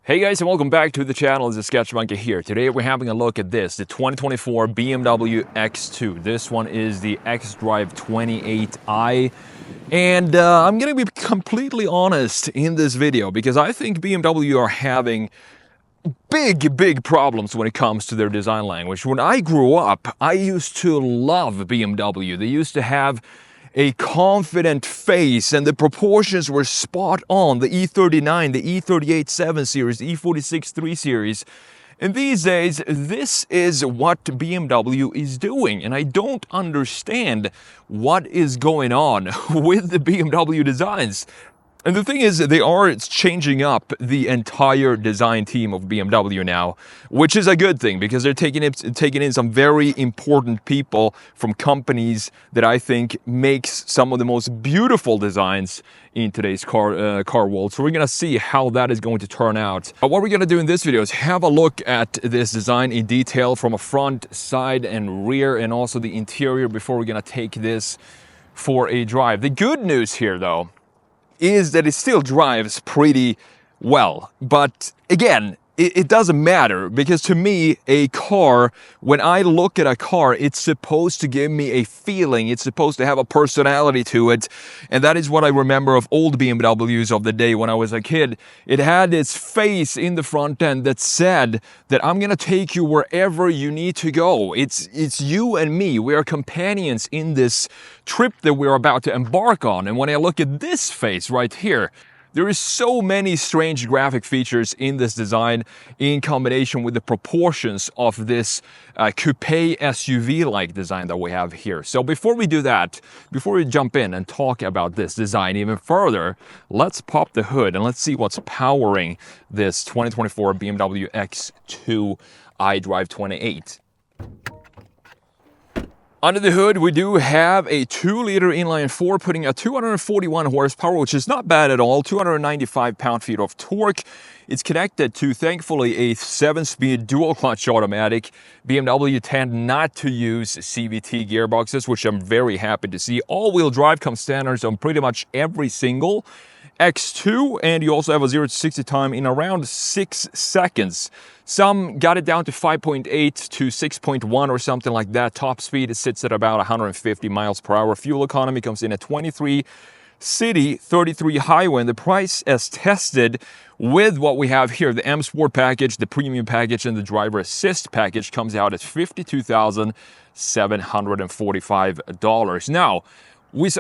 Hey guys, and welcome back to the channel. It's TheSketchMonkey here. Today we're having a look at this, the 2024 BMW X2. This one is the X-Drive 28i. And I'm going to be completely honest in this video because I think BMW are having big problems when it comes to their design language. When I grew up, I used to love BMW. They used to have a confident face and the proportions were spot on. The E39, the E38 7 Series, the E46 3 Series. And these days, this is what BMW is doing. And I don't understand what is going on with the BMW designs. And the thing is, they are changing up the entire design team of BMW now, which is a good thing because they're taking in some very important people from companies that I think makes some of the most beautiful designs in today's car world. So we're going to see how that is going to turn out. But what we're going to do in this video is have a look at this design in detail from a front, side, and rear, and also the interior before we're going to take this for a drive. The good news here, though, is that it still drives pretty well. But again, it doesn't matter because to me, a car, when I look at a car, it's supposed to give me a feeling. It's supposed to have a personality to it. And that is what I remember of old BMWs of the day when I was a kid. It had its face in the front end that said that I'm going to take you wherever you need to go. It's you and me. We are companions in this trip that we're about to embark on. And when I look at this face right here, there is so many strange graphic features in this design in combination with the proportions of this coupe SUV-like design that we have here. So before we do that, before we jump in and talk about this design even further, let's pop the hood and let's see what's powering this 2024 BMW X2 iDrive 28. Under the hood, we do have a 2-liter inline-4 putting a 241 horsepower, which is not bad at all, 295 pound-feet of torque. It's connected to, thankfully, a 7-speed dual-clutch automatic. BMW tend not to use CVT gearboxes, which I'm very happy to see. All-wheel drive comes standards on pretty much every single X2, and you also have a 0 to 60 time in around 6 seconds. Some got it down to 5.8 to 6.1 or something like that. Top speed, it sits at about 150 miles per hour. Fuel economy comes in at 23 city, 33 highway, and the price as tested with what we have here, the M Sport package, the premium package, and the driver assist package comes out at $52,745. Now,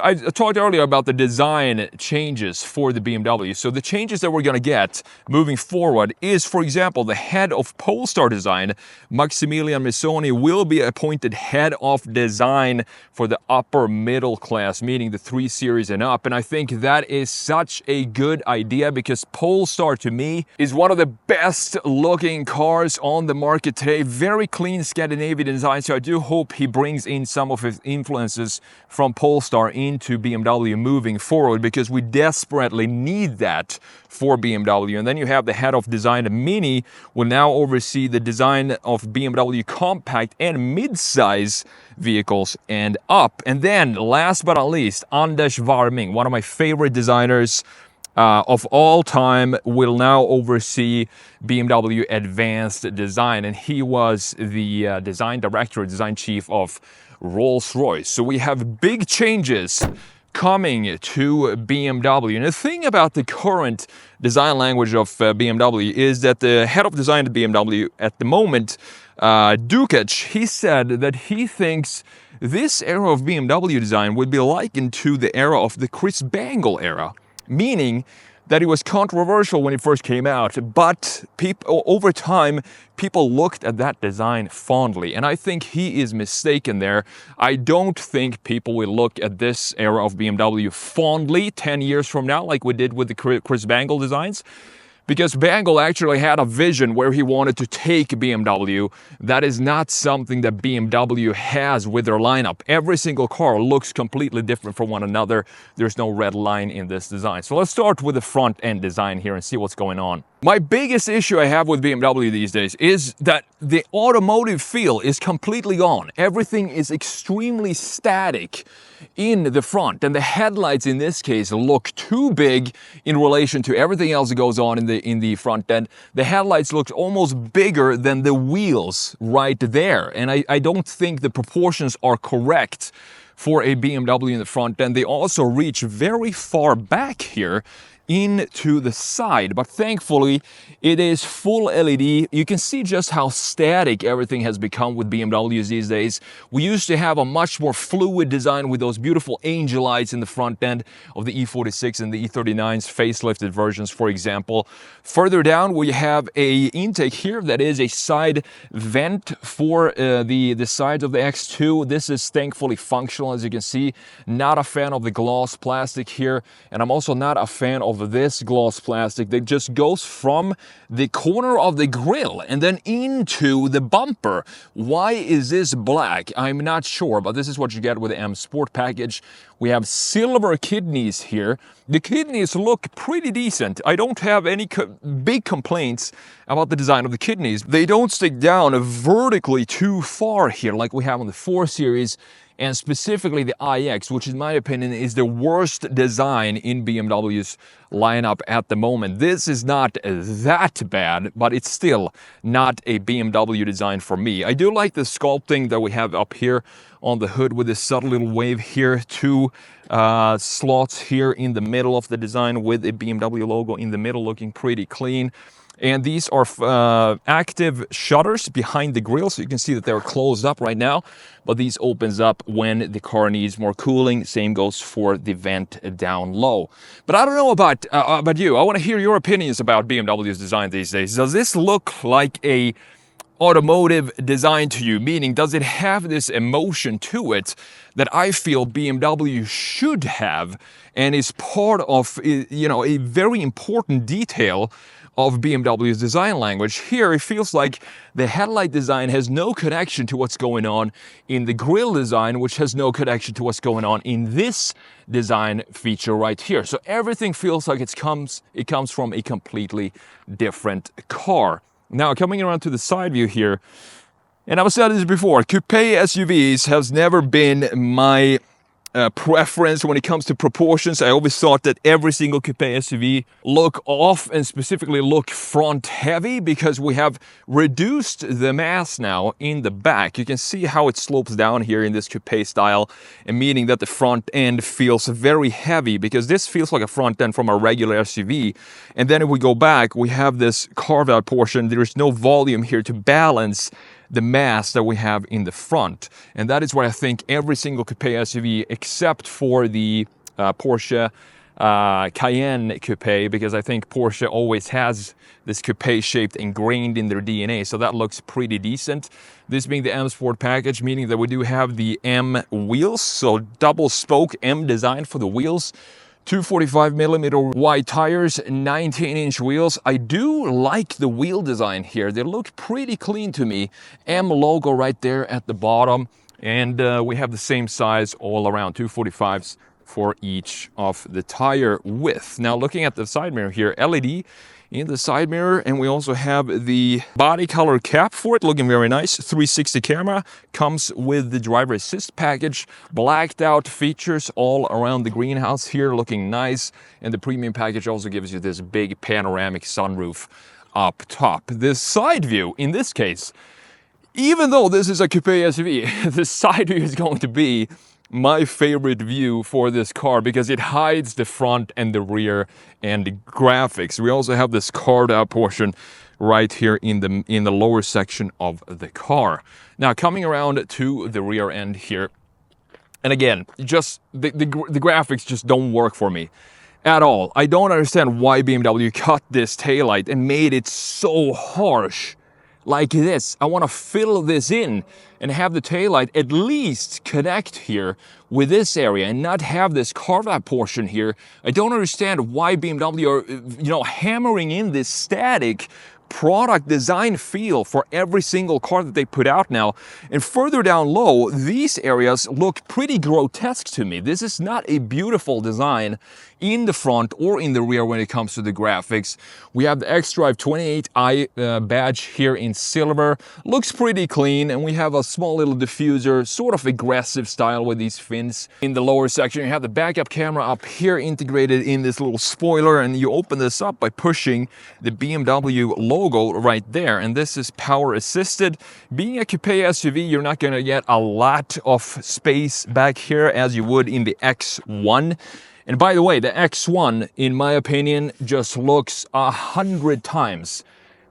I talked earlier about the design changes for the BMW. So the changes that we're going to get moving forward is, for example, the head of Polestar design, Maximilian Missoni, will be appointed head of design for the upper middle class, meaning the 3 Series and up. And I think that is such a good idea because Polestar, to me, is one of the best looking cars on the market today. Very clean Scandinavian design. So I do hope he brings in some of his influences from Polestar into BMW moving forward because we desperately need that for BMW. And then you have the head of design, Mini, will now oversee the design of BMW compact and mid-size vehicles and up. And then last but not least, Anders Warming, one of my favorite designers of all time, will now oversee BMW Advanced Design, and he was the design director, design chief of Rolls-Royce. So we have big changes coming to BMW. And the thing about the current design language of BMW is that the head of design at BMW at the moment, Dukic, he said that he thinks this era of BMW design would be likened to the era of the Chris Bangle era, meaning that it was controversial when it first came out, but over time, people looked at that design fondly, and I think he is mistaken there. I don't think people will look at this era of BMW fondly 10 years from now, like we did with the Chris Bangle designs, because Bangle actually had a vision where he wanted to take BMW. That is not something that BMW has with their lineup. Every single car looks completely different from one another. There's no red line in this design. So let's start with the front end design here and see what's going on. My biggest issue I have with BMW these days is that the automotive feel is completely gone. Everything is extremely static in the front, and the headlights in this case look too big in relation to everything else that goes on in the front end. The headlights look almost bigger than the wheels right there, and I don't think the proportions are correct for a BMW in the front end. They also reach very far back here into the side, but thankfully it is full LED. You can see just how static everything has become with BMWs these days. We used to have a much more fluid design with those beautiful angel lights in the front end of the E46 and the E39's facelifted versions, for example. Further down we have a intake here that is a side vent for the sides of the X2. This is thankfully functional, as you can see. Not a fan of the gloss plastic here, and I'm also not a fan of this gloss plastic that just goes from the corner of the grille and then into the bumper. Why is this black? I'm not sure, but this is what you get with the M Sport package. We have silver kidneys here. The kidneys look pretty decent. I don't have any big complaints about the design of the kidneys. They don't stick down vertically too far here like we have on the 4 Series, and specifically the iX, which in my opinion is the worst design in BMW's lineup at the moment. This is not that bad, but it's still not a BMW design for me. I do like the sculpting that we have up here on the hood with this subtle little wave here, 2 slots here in the middle of the design with a BMW logo in the middle, looking pretty clean. And these are active shutters behind the grille, so you can see that they're closed up right now, but these opens up when the car needs more cooling. Same goes for the vent down low. But I don't know about you. I want to hear your opinions about BMW's design these days. Does this look like a automotive design to you? Meaning, does it have this emotion to it that I feel BMW should have, and is part of, you know, a very important detail of BMW's design language? Here it feels like the headlight design has no connection to what's going on in the grille design, which has no connection to what's going on in this design feature right here. So everything feels like it comes from a completely different car. Now, coming around to the side view here, and I've said this before, coupe SUVs has never been my preference when it comes to proportions. I always thought that every single coupe SUV look off, and specifically look front heavy, because we have reduced the mass now in the back. You can see how it slopes down here in this coupe style, and meaning that the front end feels very heavy, because this feels like a front end from a regular SUV. And then if we go back, we have this carved out portion. There is no volume here to balance the mass that we have in the front. And that is why I think every single coupe SUV, except for the Porsche Cayenne coupe, because I think Porsche always has this coupe shaped ingrained in their DNA, so that looks pretty decent. This being the M Sport package, meaning that we do have the M wheels, so double spoke M design for the wheels. 245mm wide tires, 19-inch wheels. I do like the wheel design here. They look pretty clean to me. M logo right there at the bottom. And we have the same size all around, 245s for each of the tire width. Now looking at the side mirror here, LED in the side mirror, and we also have the body color cap for it, looking very nice. 360 camera, comes with the driver assist package, blacked out features all around the greenhouse here, looking nice. And the premium package also gives you this big panoramic sunroof up top. This side view, in this case, even though this is a coupe SUV, the side view is going to be my favorite view for this car, because it hides the front and the rear and the graphics. We also have this carved out portion right here in the lower section of the car. Now coming around to the rear end here, and again, just the graphics just don't work for me at all. I don't understand why BMW cut this taillight and made it so harsh like this. I want to fill this in and have the taillight at least connect here with this area and not have this carved out portion here. I don't understand why BMW are, hammering in this static product design feel for every single car that they put out now. And further down low, these areas look pretty grotesque to me. This is not a beautiful design in the front or in the rear when it comes to the graphics. We have the xDrive 28i badge here in silver. Looks pretty clean, and we have a small little diffuser, sort of aggressive style with these fins. In the lower section, you have the backup camera up here integrated in this little spoiler, and you open this up by pushing the BMW logo right there, and this is power assisted. Being a coupe SUV, you're not going to get a lot of space back here as you would in the X1. And by the way, the X1, in my opinion, just looks 100 times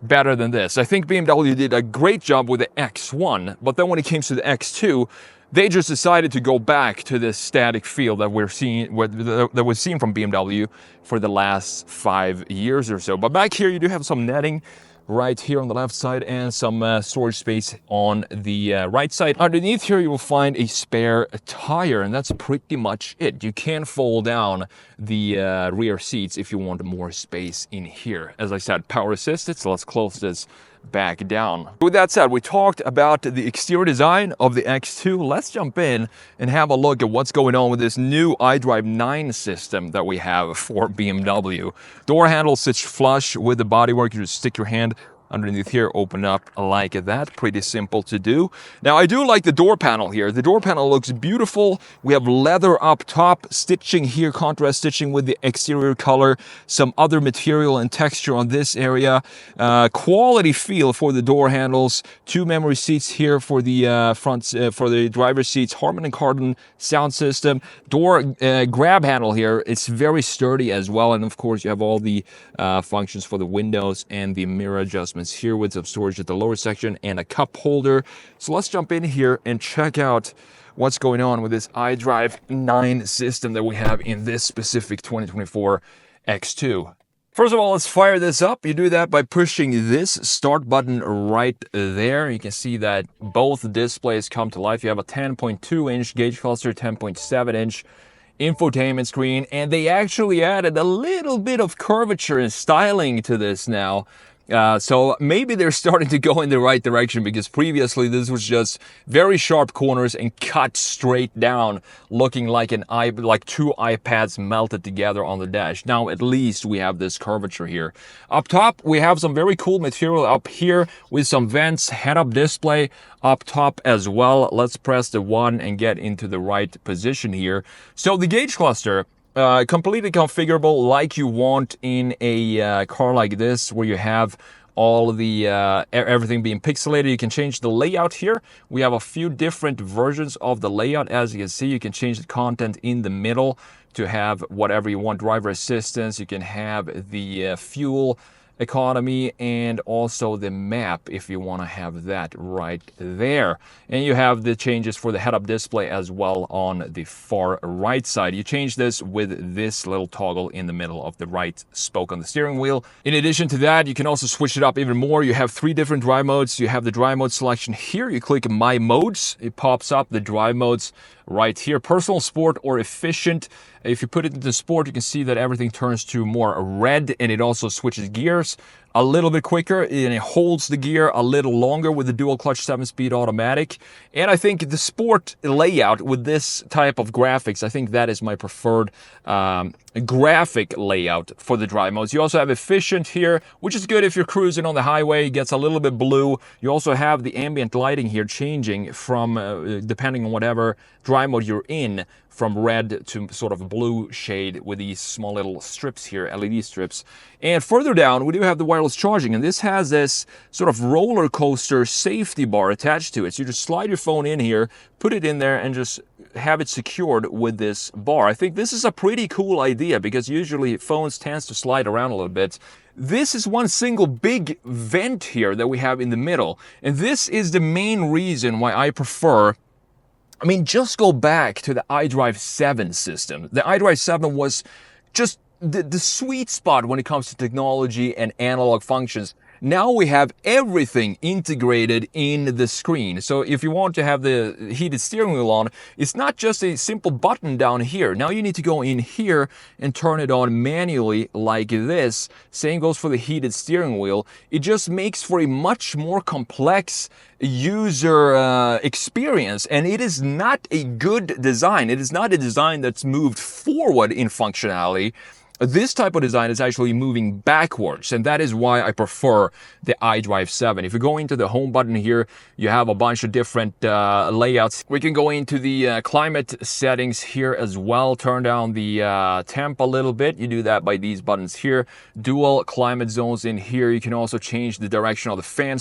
better than this. I think BMW did a great job with the X1, but then when it came to the X2, they just decided to go back to this static feel that we're seeing, that was seen from BMW for the last 5 years or so. But back here, you do have some netting right here on the left side and some storage space on the right side. Underneath here you will find a spare tire, and that's pretty much it. You can fold down the rear seats if you want more space in here. As I said, power assisted, so let's close this back down. With that said, we talked about the exterior design of the X2. Let's jump in and have a look at what's going on with this new iDrive 9 system that we have for BMW. Door handle sits flush with the bodywork. You just stick your hand underneath here, open up like that. Pretty simple to do. Now, I do like the door panel here. The door panel looks beautiful. We have leather up top, stitching here, contrast stitching with the exterior color, some other material and texture on this area. Quality feel for the door handles. 2 memory seats here for the front, for the driver's seats. Harman Kardon sound system. Door grab handle here. It's very sturdy as well. And of course, you have all the functions for the windows and the mirror adjustment here with some storage at the lower section and a cup holder. So let's jump in here and check out what's going on with this iDrive 9 system that we have in this specific 2024 X2. First of all, let's fire this up. You do that by pushing this start button right there. You can see that both displays come to life. You have a 10.2-inch gauge cluster, 10.7-inch infotainment screen, and they actually added a little bit of curvature and styling to this now. So maybe they're starting to go in the right direction, because previously this was just very sharp corners and cut straight down, looking like like 2 iPads melted together on the dash. Now at least we have this curvature here. Up top, we have some very cool material up here with some vents, head-up display up top as well. Let's press the 1 and get into the right position here. So the gauge cluster, completely configurable like you want in a car like this, where you have all of the everything being pixelated. You can change the layout here. We have a few different versions of the layout. As you can see, you can change the content in the middle to have whatever you want. Driver assistance, you can have the fuel economy, and also the map if you want to have that right there. And you have the changes for the head-up display as well on the far right side. You change this with this little toggle in the middle of the right spoke on the steering wheel. In addition to that, you can also switch it up even more. You have 3 different drive modes. You have the drive mode selection here. You click My Modes. It pops up the drive modes right here. Personal, sport, or efficient. If you put it into sport, you can see that everything turns to more red, and it also switches gears a little bit quicker, and it holds the gear a little longer with the dual clutch 7-speed automatic. And I think the sport layout with this type of graphics, I think that is my preferred graphic layout for the drive modes. You also have efficient here, which is good if you're cruising on the highway. It gets a little bit blue. You also have the ambient lighting here changing from depending on whatever drive mode you're in, from red to sort of blue shade with these small little strips here, LED strips. And further down, we do have the wireless charging, and this has this sort of roller coaster safety bar attached to it. So you just slide your phone in here, put it in there, and just have it secured with this bar. I think this is a pretty cool idea, because usually phones tends to slide around a little bit. This is one single big vent here that we have in the middle, and this is the main reason why I prefer, I mean, just go back to the iDrive 7 system. The iDrive 7 was just the sweet spot when it comes to technology and analog functions. Now we have everything integrated in the screen. So if you want to have the heated steering wheel on, it's not just a simple button down here. Now you need to go in here and turn it on manually like this. Same goes for the heated steering wheel. It just makes for a much more complex user experience, and it is not a good design. It is not a design that's moved forward in functionality. This type of design is actually moving backwards, and that is why I prefer the iDrive 7. If you go into the home button here, you have a bunch of different layouts. We can go into the climate settings here as well, turn down the temp a little bit. You do that by these buttons here. Dual climate zones in here. You can also change the direction of the fan,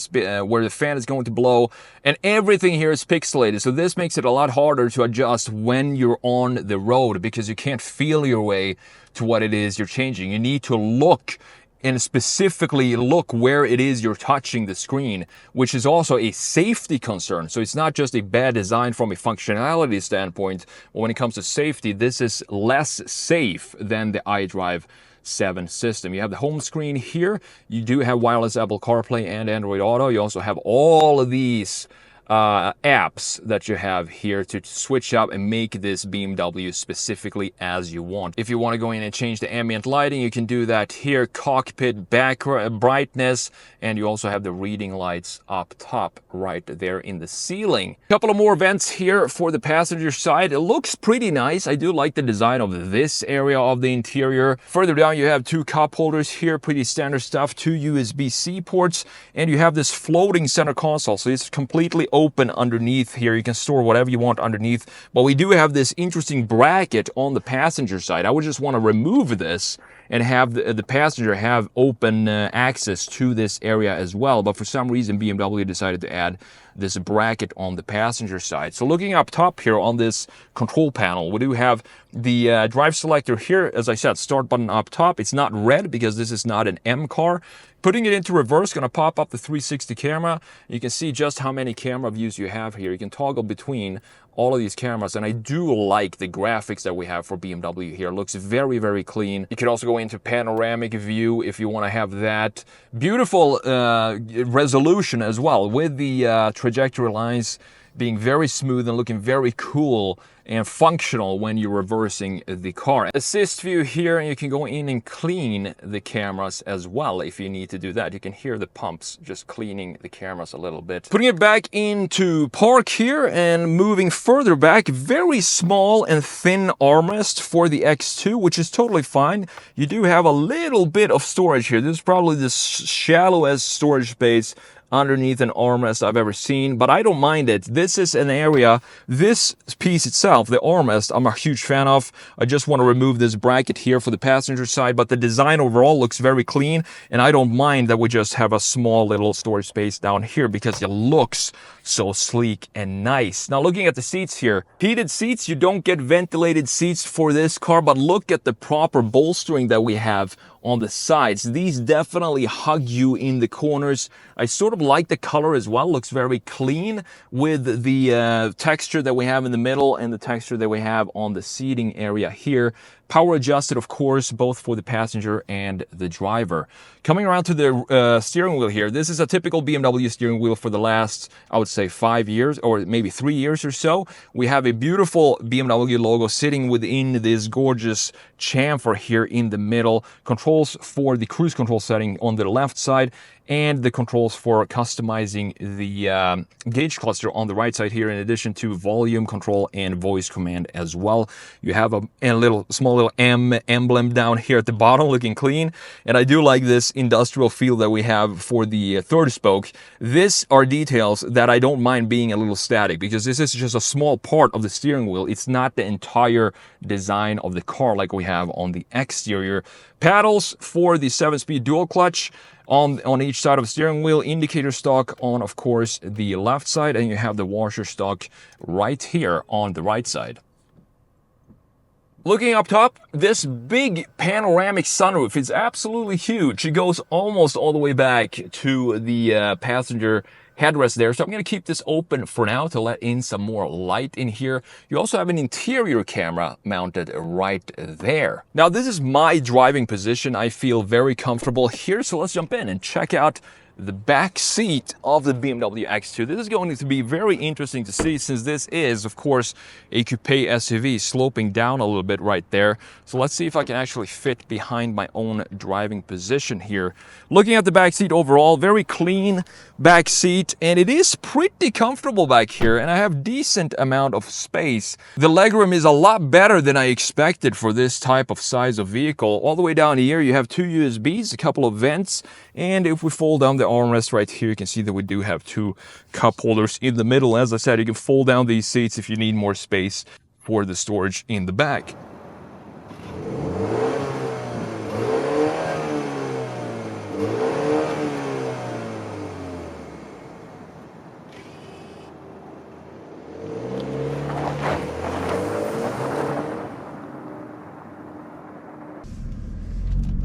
where the fan is going to blow, and everything here is pixelated. So this makes it a lot harder to adjust when you're on the road, because you can't feel your way to what it is you're changing. You need to look and specifically look where it is you're touching the screen, which is also a safety concern. So it's not just a bad design from a functionality standpoint, but when it comes to safety, this is less safe than the iDrive 7 system. You have the home screen here. You do have wireless Apple CarPlay and Android Auto. You also have all of these apps that you have here to switch up and make this BMW specifically as you want. If you want to go in and change the ambient lighting, you can do that here. Cockpit background brightness, and you also have the reading lights up top right there in the ceiling. A couple of more vents here for the passenger side. It looks pretty nice. I do like the design of this area of the interior. Further down, you have two cup holders here, pretty standard stuff, two USB-C ports, and you have this floating center console, so it's completely open underneath here. You can store whatever you want underneath, but we do have this interesting bracket on the passenger side. I would just want to remove this and have the passenger have open access to this area as well, but for some reason BMW decided to add this bracket on the passenger side. So looking up top here on this control panel, we do have the drive selector here. As I said, start button up top. It's not red because this is not an M car. Putting it into reverse, going to pop up the 360 camera. You can see just how many camera views you have here. You can toggle between all of these cameras, and I do like the graphics that we have for BMW here. It looks very, very clean. You can also go into panoramic view if you want to have that. Beautiful resolution as well, with the trajectory lines being very smooth and looking very cool and functional when you're reversing the car. Assist view here, and you can go in and clean the cameras as well if you need to do that. You can hear the pumps just cleaning the cameras a little bit. Putting it back into park here and moving further back, very small and thin armrest for the X2, which is totally fine. You do have a little bit of storage here. This is probably the shallowest storage space underneath an armrest I've ever seen, but I don't mind it. This is an area, this piece itself, the armrest, I'm a huge fan of. I just want to remove this bracket here for the passenger side, but the design overall looks very clean, and I don't mind that we just have a small little storage space down here because it looks so sleek and nice. Now looking at the seats here, heated seats, you don't get ventilated seats for this car, but look at the proper bolstering that we have on the sides. These definitely hug you in the corners. I sort of like the color as well. Looks very clean with the texture that we have in the middle and the texture that we have on the seating area here. Power adjusted, of course, both for the passenger and the driver. Coming around to the steering wheel here, this is a typical BMW steering wheel for the last, I would say, 5 years or maybe 3 years or so. We have a beautiful BMW logo sitting within this gorgeous chamfer here in the middle. Controls for the cruise control setting on the left side, and the controls for customizing the gauge cluster on the right side here, in addition to volume control and voice command as well. You have a small little M emblem down here at the bottom, looking clean, and I do like this industrial feel that we have for the third spoke. These are details that I don't mind being a little static, because this is just a small part of the steering wheel. It's not the entire design of the car like we have on the exterior. Paddles for the 7-speed dual clutch on each side of the steering wheel, indicator stock on, of course, the left side, and you have the washer stock right here on the right side. Looking up top, this big panoramic sunroof is absolutely huge. It goes almost all the way back to the passenger headrest there. So I'm going to keep this open for now to let in some more light in here. You also have an interior camera mounted right there. Now, this is my driving position. I feel very comfortable here. So let's jump in and check out the back seat of the BMW X2. This is going to be very interesting to see, since this is, of course, a coupe SUV, sloping down a little bit right there. So let's see if I can actually fit behind my own driving position here. Looking at the back seat overall, very clean back seat, and it is pretty comfortable back here, and I have decent amount of space. The legroom is a lot better than I expected for this type of size of vehicle. All the way down here you have 2 USBs, a couple of vents, and if we fold down the armrest right here, you can see that we do have 2 cup holders in the middle. As I said, you can fold down these seats if you need more space for the storage in the back.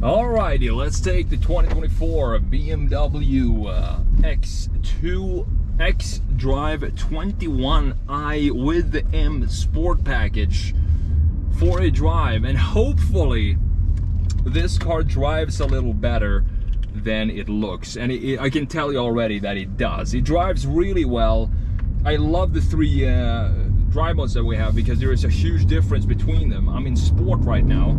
Alrighty, let's take the 2024 BMW X2 X-Drive 21i with the M Sport package for a drive, and hopefully this car drives a little better than it looks, and I can tell you already that it does. It drives really well. I love the 3 drive modes that we have, because there is a huge difference between them. I'm in Sport right now,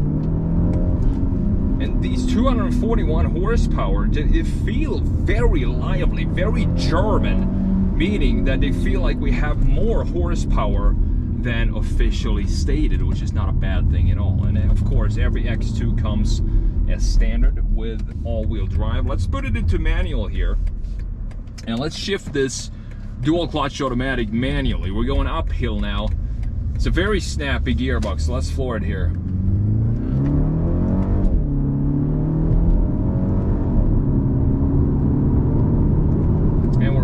and these 241 horsepower, they feel very lively, very German, meaning that they feel like we have more horsepower than officially stated, which is not a bad thing at all. And of course, every X2 comes as standard with all-wheel drive. Let's put it into manual here, and let's shift this dual clutch automatic manually. We're going uphill now. It's a very snappy gearbox, so let's floor it here.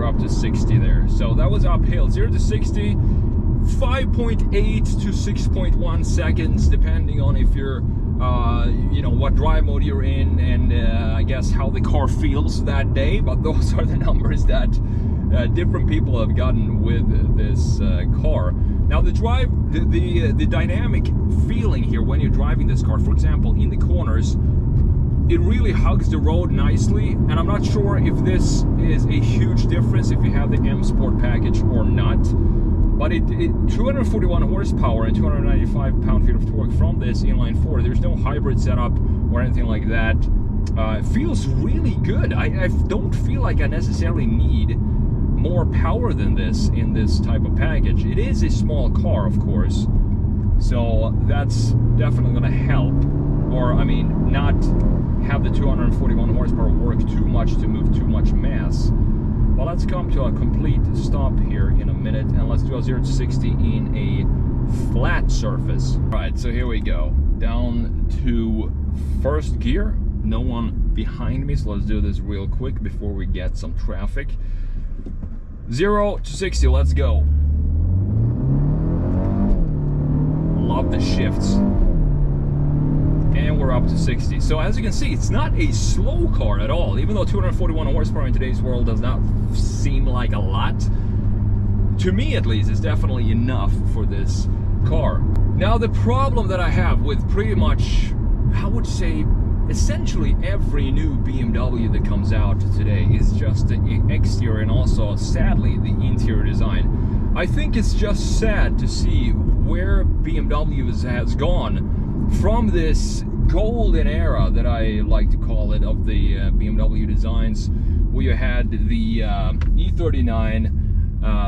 Up to 60 there. So that was uphill. 0 to 60, 5.8 to 6.1 seconds, depending on if you're you know, what drive mode you're in, and I guess how the car feels that day. But those are the numbers that different people have gotten with this car. Now the drive, the dynamic feeling here when you're driving this car, for example, in the corners, it really hugs the road nicely, and I'm not sure if this is a huge difference if you have the M Sport package or not. But 241 horsepower and 295 pound-feet of torque from this inline-4. There's no hybrid setup or anything like that. It feels really good. I don't feel like I necessarily need more power than this in this type of package. It is a small car, of course, so that's definitely going to help. Or, I mean, not have the 241 horsepower work too much to move too much mass. Well, let's come to a complete stop here in a minute, and let's do a 0 to 60 in a flat surface. All right, so here we go. Down to first gear. No one behind me, so let's do this real quick before we get some traffic. 0 to 60, let's go. Love the shifts. And we're up to 60. So as you can see, it's not a slow car at all, even though 241 horsepower in today's world does not seem like a lot. To me, at least, it's definitely enough for this car. Now, the problem that I have with pretty much, I would say, essentially every new BMW that comes out today is just the exterior, and also, sadly, the interior design. I think it's just sad to see where BMW has gone from this golden era, that I like to call it, of the BMW designs, where you had the E39,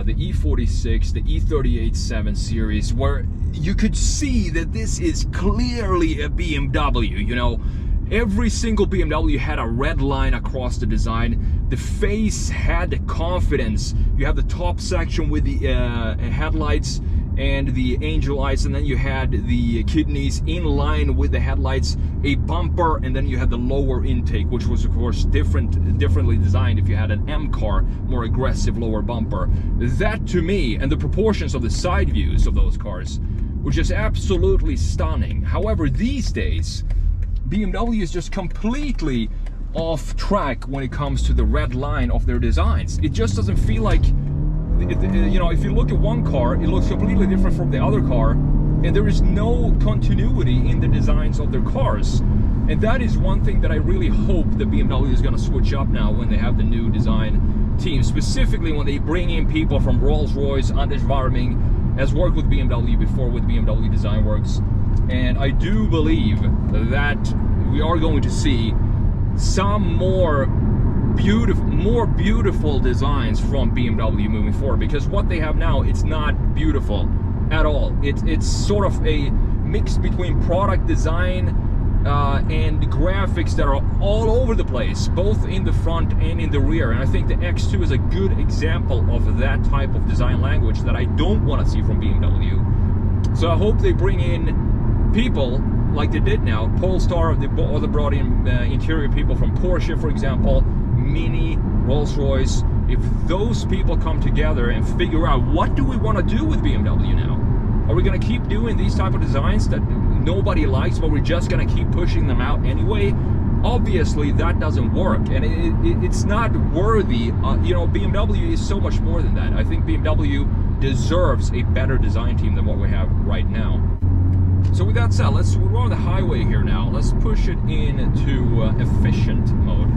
the E46, the E38 7 Series, where you could see that this is clearly a BMW. You know, every single BMW had a red line across the design. The face had the confidence. You have the top section with the headlights and the angel lights, and then you had the kidneys in line with the headlights, a bumper, and then you had the lower intake, which was of course differently designed. If you had an M car, more aggressive lower bumper. That, to me, and the proportions of the side views of those cars, were just absolutely stunning. However, these days, BMW is just completely off track when it comes to the red line of their designs. It just doesn't feel like, you know, if you look at one car, it looks completely different from the other car, and there is no continuity in the designs of their cars. And that is one thing that I really hope that BMW is going to switch up now when they have the new design team, specifically when they bring in people from Rolls-Royce. Anders Warming has worked with BMW before with BMW Design Works, and I do believe that we are going to see some more beautiful designs from BMW moving forward, because what they have now, it's not beautiful at all. It's sort of a mix between product design and graphics that are all over the place, both in the front and in the rear. And I think the X2 is a good example of that type of design language that I don't want to see from BMW. So I hope they bring in people like they did now. Polestar, they brought in interior people from Porsche, for example, Mini, Rolls-Royce. If those people come together and figure out what do we want to do with BMW now? Are we going to keep doing these type of designs that nobody likes, but we're just going to keep pushing them out anyway? Obviously, that doesn't work, and it's not worthy. You know, BMW is so much more than that. I think BMW deserves a better design team than what we have right now. So with that said, we're on the highway here now. Let's push it into efficient mode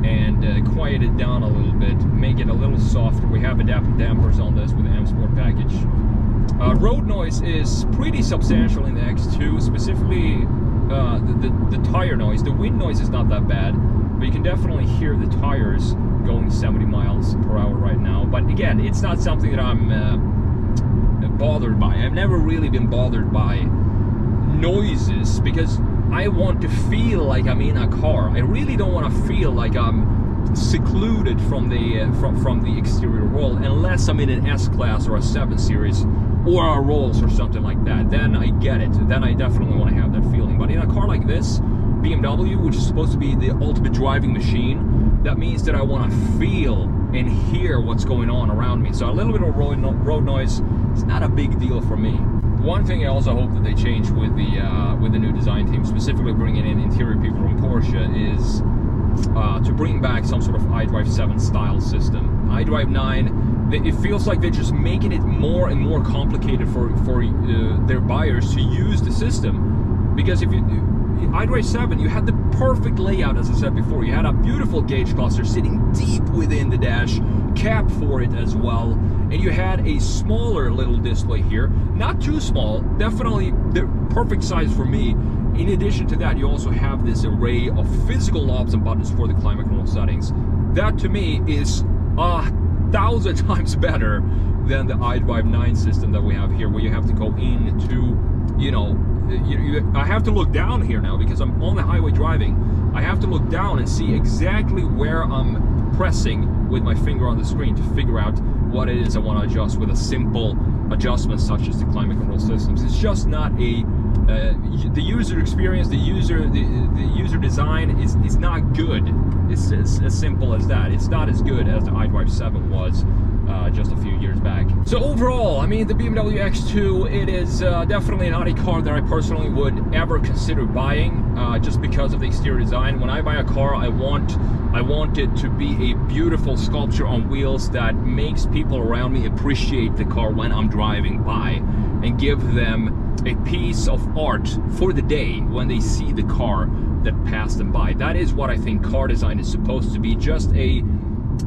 and quiet it down a little bit, make it a little softer. We have adaptive dampers on this with the M Sport package. Road noise is pretty substantial in the X2, specifically the tire noise. The wind noise is not that bad, but you can definitely hear the tires going 70 miles per hour right now. But again, it's not something that I'm bothered by. I've never really been bothered by noises, because I want to feel like I'm in a car. I really don't want to feel like I'm secluded from the exterior world, unless I'm in an S-Class or a 7 Series or a Rolls or something like that. Then I get it. Then I definitely want to have that feeling. But in a car like this, BMW, which is supposed to be the ultimate driving machine, that means that I want to feel and hear what's going on around me. So a little bit of road noise is not a big deal for me. One thing I also hope that they change with the new design team, specifically bringing in interior people from Porsche, is to bring back some sort of iDrive 7 style system. iDrive 9, it feels like they're just making it more and more complicated for their buyers to use the system. Because if you iDrive 7, you had the perfect layout, as I said before. You had a beautiful gauge cluster sitting deep within the dash, cap for it as well, and you had a smaller little display here, not too small, definitely the perfect size for me. In addition to that, you also have this array of physical knobs and buttons for the climate control settings. That to me is 1,000 times better than the iDrive 9 system that we have here, where you have to go into, you know, I have to look down here now because I'm on the highway driving. I have to look down and see exactly where I'm pressing with my finger on the screen to figure out what it is I want to adjust with a simple adjustment such as the climate control systems. It's just not a the user experience, the user design is not good. It's as simple as that. It's not as good as the iDrive 7 was just a few years back. So overall, I mean, the BMW X2, it is definitely not a car that I personally would ever consider buying, just because of the exterior design. When I buy a car, I want it to be a beautiful sculpture on wheels that makes people around me appreciate the car when I'm driving by, and give them a piece of art for the day when they see the car that passed them by. That is what I think car design is supposed to be. Just a,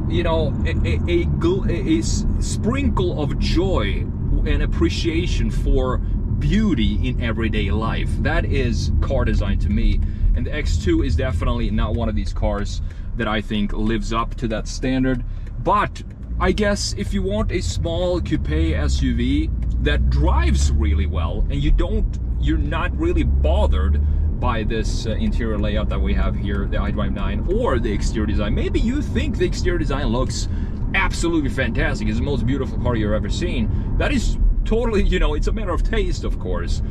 you know, a sprinkle of joy and appreciation for beauty in everyday life. That is car design to me. And the X2 is definitely not one of these cars that I think lives up to that standard. But I guess if you want a small coupe SUV that drives really well, and you're not really bothered by this interior layout that we have here, the iDrive 9, or the exterior design. Maybe you think the exterior design looks absolutely fantastic. It's the most beautiful car you've ever seen. That is totally, you know, it's a matter of taste, of course.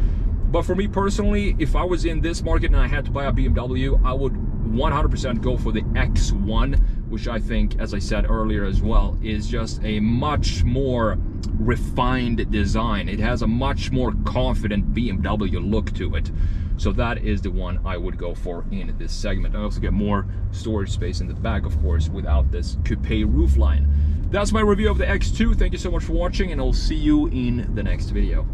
But for me personally, if I was in this market and I had to buy a BMW, I would 100% go for the X1, which I think, as I said earlier as well, is just a much more refined design. It has a much more confident BMW look to it. So that is the one I would go for in this segment. I also get more storage space in the back, of course, without this coupe roofline. That's my review of the X2. Thank you so much for watching, and I'll see you in the next video.